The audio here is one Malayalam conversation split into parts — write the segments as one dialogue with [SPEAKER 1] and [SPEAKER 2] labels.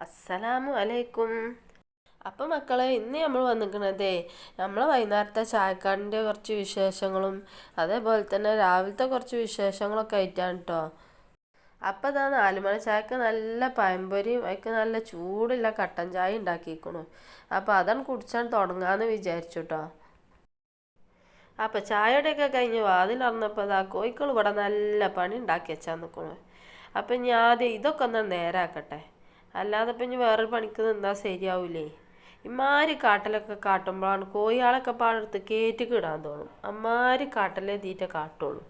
[SPEAKER 1] അസ്സലാമു അലൈക്കും. അപ്പം മക്കളെ, ഇന്ന് നമ്മൾ വന്നിരിക്കണതേ നമ്മളെ വൈകുന്നേരത്തെ ചായക്കാടിൻ്റെ കുറച്ച് വിശേഷങ്ങളും അതേപോലെ തന്നെ രാവിലത്തെ കുറച്ച് വിശേഷങ്ങളൊക്കെ ആയിട്ടാണ് കേട്ടോ. അപ്പം ഇതാ 4 മണി ചായക്ക് നല്ല പഴംപൊരിയും അതിക്ക് നല്ല ചൂടുള്ള കട്ടൻ ചായ ഉണ്ടാക്കിയിരിക്കണു. അപ്പോൾ അതാണ് കുടിച്ചാൽ തുടങ്ങാമെന്ന് വിചാരിച്ചു കേട്ടോ. അപ്പം ചായയുടെയൊക്കെ കഴിഞ്ഞ് വാതിലറന്നപ്പോൾ ഇതാ കോഴിക്കൾ ഇവിടെ നല്ല പണി ഉണ്ടാക്കി വെച്ചാൽ നിൽക്കണു. അപ്പം ഞാൻ ആദ്യം ഇതൊക്കെ ഒന്ന് നേരാക്കട്ടെ, അല്ലാതെ ഇപ്പം ഇനി വേറൊരു പണിക്ക് നിന്നാൽ ശരിയാവൂലേ. ഇമ്മാതിരി കാട്ടലൊക്കെ കാട്ടുമ്പോഴാണ് കോഴികളൊക്കെ പാടെടുത്ത് കയറ്റിക്ക് ഇടാൻ തോന്നും. അമ്മാതിരി കാട്ടലേ തീറ്റ കാട്ടുള്ളൂ.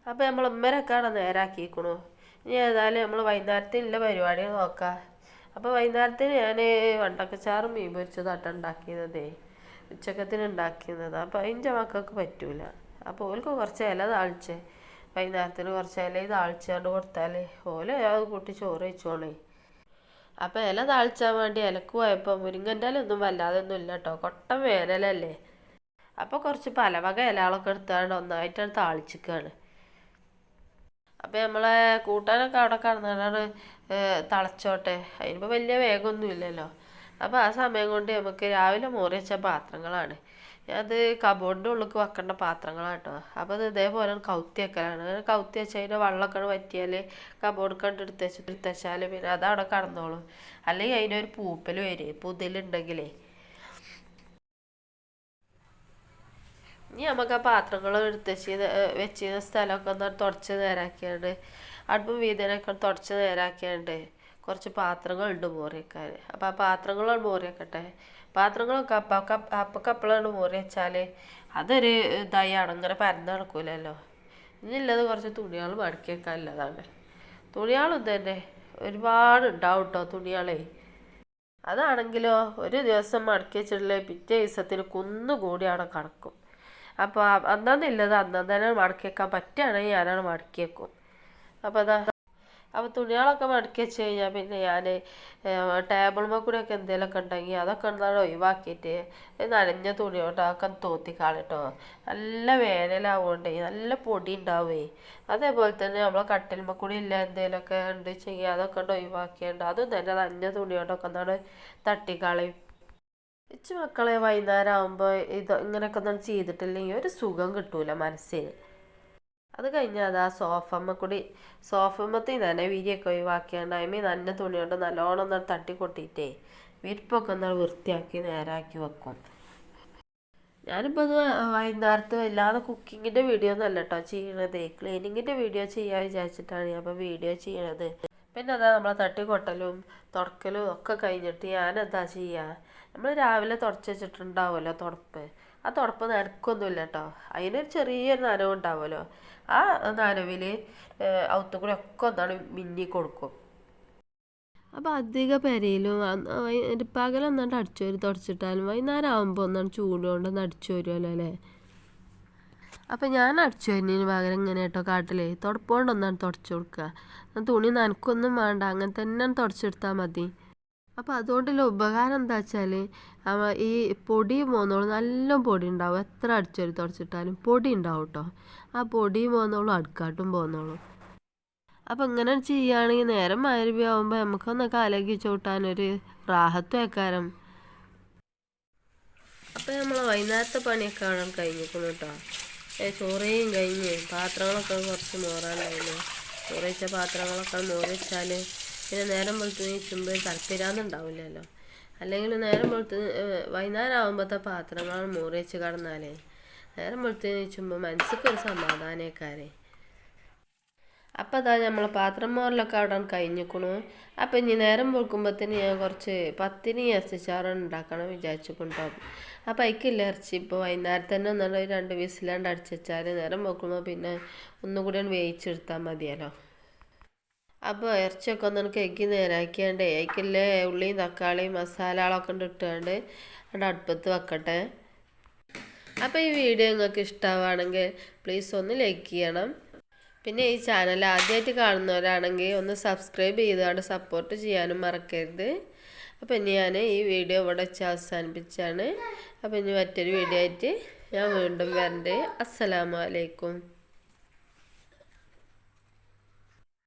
[SPEAKER 1] അപ്പം നമ്മൾ ഉമ്മരൊക്കെ അവിടെ നേരാക്കിയിരിക്കണു. ഇനി ഏതായാലും നമ്മൾ വൈകുന്നേരത്തിനുള്ള പരിപാടികൾ നോക്കാം. അപ്പോൾ വൈകുന്നേരത്തിന് ഞാൻ വണ്ടക്കച്ചാറും മീൻ പൊരിച്ചതാട്ടം ഉണ്ടാക്കിയതേ, ഉച്ചക്കത്തിന് ഉണ്ടാക്കിയത്. അപ്പോൾ അതിൻ്റെ മക്കൾക്ക് പറ്റൂല. അപ്പോൾ ഓൾക്ക് കുറച്ച് ഇല താളിച്ച് വൈകുന്നേരത്തിന് കുറച്ച് ഇല താളിച്ചാണ്ട് കൊടുത്താൽ ഓല് അത് കൂട്ടി ചോറ് വെച്ചോളേ. അപ്പോൾ ഇല താളിച്ചാൻ വേണ്ടി ഇലക്ക് പോയപ്പോൾ മുരിങ്ങൻ്റെ ഇലയൊന്നും വല്ലാതെ ഒന്നും ഇല്ല കേട്ടോ, കൊട്ടൻ വേനലല്ലേ. അപ്പോൾ കുറച്ച് പലവക ഇലകളൊക്കെ എടുത്താണ്ട് ഒന്നായിട്ടാണ് താളിച്ചിക്കുകയാണ്. അപ്പോൾ നമ്മളെ കൂട്ടാനൊക്കെ അവിടെ കിടന്നാണ് തിളച്ചോട്ടെ, അതിനിപ്പോൾ വലിയ വേഗമൊന്നും ഇല്ലല്ലോ. അപ്പോൾ ആ സമയം കൊണ്ട് നമുക്ക് രാവിലെ മോറി വെച്ച പാത്രങ്ങളാണ്, അത് കബോർഡിൻ്റെ ഉള്ളിൽ വെക്കേണ്ട പാത്രങ്ങളാണ് കേട്ടോ. അപ്പോൾ അത് ഇതേപോലെ കൗത്തി വെക്കലാണ്. അങ്ങനെ കൗത്തി വെച്ചാൽ അതിൻ്റെ വെള്ളമൊക്കെ വറ്റിയാൽ കബോർഡ് കണ്ട് എടുത്തുവെച്ചാൽ പിന്നെ അതവിടെ കടന്നോളും. അല്ലെങ്കിൽ അതിനൊരു പൂപ്പൽ വരും പുതിലുണ്ടെങ്കിലേ. ഇനി നമുക്ക് ആ പാത്രങ്ങൾ വെച്ചിരുന്ന സ്ഥലമൊക്കെ ഒന്ന് തുടച്ച് നേരാക്കിയാണ്ട് അടുപ്പും വീതനൊക്കെ തുടച്ച് നേരാക്കിയാണ്ട് കുറച്ച് പാത്രങ്ങളുണ്ട് മോറി വെക്കാൻ. അപ്പോൾ ആ പാത്രങ്ങളാണ് മോറി വെക്കട്ടെ. പാത്രങ്ങളൊക്കെ അപ്പക്കപ്പളാണ് മോറി വെച്ചാൽ അതൊരു ഇതായി അങ്ങനെ പരന്ന് നടക്കൂലല്ലോ. ഇനിയുള്ളത് കുറച്ച് തുണികൾ മടക്കി വെക്കാനുള്ളതാണ്. തുണികളും തന്നെ ഒരുപാട് ഉണ്ടാവും കേട്ടോ തുണികളെ. അതാണെങ്കിലോ ഒരു ദിവസം മടക്കി വെച്ചിട്ടുള്ള പിറ്റേ ദിവസത്തിന് കുന്നുകൂടി അവിടെ കിടക്കും. അപ്പോൾ അന്നന്നില്ലത് അന്നന്ന് തന്നെ മടക്കി വെക്കാൻ പറ്റുകയാണെങ്കിൽ ഞാനാണ് മടക്കി വെക്കും. അപ്പോൾ തുണികളൊക്കെ മടക്കി വെച്ച് കഴിഞ്ഞാൽ പിന്നെ ഞാൻ ടേബിളുമ്മ കൂടെയൊക്കെ എന്തെങ്കിലുമൊക്കെ ഉണ്ടെങ്കിൽ അതൊക്കെ എന്താണ് ഒഴിവാക്കിയിട്ട് നനഞ്ഞ തുണിയോട്ട് അതൊക്കെ തോത്തിക്കാളിട്ടോ. നല്ല വേനലാവുകൊണ്ടേ നല്ല പൊടി ഉണ്ടാവുമേ. അതേപോലെ തന്നെ നമ്മളെ കട്ടിലുമ്മ കൂടി ഇല്ല എന്തെങ്കിലുമൊക്കെ ഉണ്ട് ചെയ്യുക, അതൊക്കെ ഉണ്ട് ഒഴിവാക്കിയുണ്ട് അതും തന്നെ നനഞ്ഞ തുണിയോട്ടൊക്കെ എന്താണ് തട്ടിക്കളയും. മക്കളെ വൈകുന്നേരം ആകുമ്പോൾ ഇങ്ങനെയൊക്കെ ഒന്നും ചെയ്തിട്ടില്ലെങ്കിൽ ഒരു സുഖം കിട്ടൂല മനസ്സിന്. അത് കഴിഞ്ഞാൽ അത് ആ സോഫമ്മത്തിൽ തന്നെ വിരിയൊക്കെ ഒഴിവാക്കിയാണ്ട് അതിമേ നല്ല തുണി കൊണ്ട് നല്ലോണം ഒന്ന് തട്ടി കൊട്ടിയിട്ടേ വിരിപ്പൊക്കെ ഒന്ന് വൃത്തിയാക്കി നേരാക്കി വെക്കും. ഞാനിപ്പോൾ അത് വൈകുന്നേരത്ത് വല്ലാതെ കുക്കിങ്ങിൻ്റെ വീഡിയോ ഒന്നും അല്ല കേട്ടോ ചെയ്യണത്, ക്ലീനിങ്ങിൻ്റെ വീഡിയോ ചെയ്യാൻ വിചാരിച്ചിട്ടാണ് ഞാൻ ഇപ്പോൾ വീഡിയോ ചെയ്യണത്. പിന്നെ അതാ നമ്മളെ തട്ടിക്കൊട്ടലും തുടക്കലും ഒക്കെ കഴിഞ്ഞിട്ട് ഞാനെന്താ ചെയ്യുക, നമ്മൾ രാവിലെ തുടച്ച് വെച്ചിട്ടുണ്ടാവുമല്ലോ തുടപ്പ്, ആ തുടപ്പ് നനക്കൊന്നുമില്ല കേട്ടോ. അതിനൊരു ചെറിയൊരു നനവുണ്ടാവുമല്ലോ, ആ നനവിൽ ഔത്തുകൂടി ഒക്കെ ഒന്നാണ് മിന്നി കൊടുക്കും. അപ്പോൾ അധിക പെരയിലും പകലൊന്നാണ്ട് അടിച്ചു വരി തുടച്ചിട്ടാലും വൈകുന്നേരം ആകുമ്പോൾ ഒന്നാണ് ചൂടുകൊണ്ടൊന്ന് അടിച്ചു വരുമല്ലോ അല്ലേ. അപ്പം ഞാൻ അടിച്ചു വരുന്നതിന് പകരം ഇങ്ങനെ കേട്ടോ കാട്ടിലേ തുടപ്പുകൊണ്ടൊന്നാണ് തുടച്ചു കൊടുക്കുക. തുണി നനക്കൊന്നും വേണ്ട, അങ്ങനെ തന്നെ തുടച്ചെടുത്താൽ മതി. അപ്പോൾ അതുകൊണ്ടുള്ള ഉപകാരം എന്താ വെച്ചാൽ ഈ പൊടി പോന്നോളും, നല്ല പൊടി ഉണ്ടാവും. എത്ര അടിച്ചൊരു തുടച്ചിട്ടാലും പൊടി ഉണ്ടാവും കേട്ടോ. ആ പൊടിയും പോന്നോളും അടുക്കാട്ടും പോന്നോളും. അപ്പം ഇങ്ങനെ ചെയ്യുകയാണെങ്കിൽ നേരം മഗ്‌രിബ് ആകുമ്പോൾ നമുക്കൊന്നൊക്കെ അലക്കി ചവിട്ടാനൊരു റാഹത്തും ആക്കാരം. അപ്പം നമ്മൾ വൈകുന്നേരത്തെ പണിയൊക്കെ അവിടെ കഴിഞ്ഞിരിക്കുന്നു കേട്ടോ. ചോറയും കഴിഞ്ഞ് പാത്രങ്ങളൊക്കെ കുറച്ച് മോറാനായിരുന്നു. ചോറ് വെച്ച പാത്രങ്ങളൊക്കെ മോറി വെച്ചാൽ പിന്നെ നേരം വെളുത്ത് നീച്ചുമ്പോൾ തലപ്പിരാന്നുണ്ടാവില്ലല്ലോ. അല്ലെങ്കിൽ നേരം വെളുത്ത് വൈകുന്നേരം ആകുമ്പോഴത്തെ പാത്രങ്ങൾ മോറി വെച്ച് കിടന്നാലേ നേരം വെളുത്ത് നീച്ചുമ്പോൾ മനസ്സിക്കൊരു സമാധാനക്കാരെ. അപ്പം അതാ നമ്മൾ പാത്രം മോറിലൊക്കെ അവിടെ കഴിഞ്ഞിരിക്കണു. അപ്പം ഇനി നേരം വെളുക്കുമ്പോഴത്തേന് ഞാൻ കുറച്ച് പത്തിരി ഇറച്ചിച്ചാറ് ഉണ്ടാക്കണം വിചാരിച്ചിട്ടുണ്ടാവും. അപ്പം അതിക്കില്ല ഇറച്ചി ഇപ്പോൾ വൈകുന്നേരത്ത് തന്നെ ഒന്നുകൂടെ 2 വിസിലാണ്ട് അടിച്ച് വെച്ചാൽ നേരം വെക്കുമ്പോൾ പിന്നെ ഒന്നുകൂടി വേവിച്ചെടുത്താൽ മതിയല്ലോ. അപ്പോൾ ഇറച്ചിയൊക്കെ ഒന്ന് കഴുകി നേരാക്കിയാണ്ട് അതിക്കില്ലേ ഉള്ളിയും തക്കാളിയും മസാലകളൊക്കെ ഇട്ടുകൊണ്ട് അവിടെ അടുപ്പത്ത് വെക്കട്ടെ. അപ്പോൾ ഈ വീഡിയോ നിങ്ങൾക്ക് ഇഷ്ടമാവുകയാണെങ്കിൽ പ്ലീസ് ഒന്ന് ലൈക്ക് ചെയ്യണം. പിന്നെ ഈ ചാനൽ ആദ്യമായിട്ട് കാണുന്നവരാണെങ്കിൽ ഒന്ന് സബ്സ്ക്രൈബ് ചെയ്തുകൊണ്ട് സപ്പോർട്ട് ചെയ്യാനും മറക്കരുത്. അപ്പോൾ ഇനി ഞാൻ ഈ വീഡിയോ ഇവിടെ വെച്ച് അവസാനിപ്പിച്ചാണ്. അപ്പോൾ ഇനി മറ്റൊരു വീഡിയോ ആയിട്ട് ഞാൻ വീണ്ടും വരണ്ടേ. അസ്സലാമു അലൈക്കും.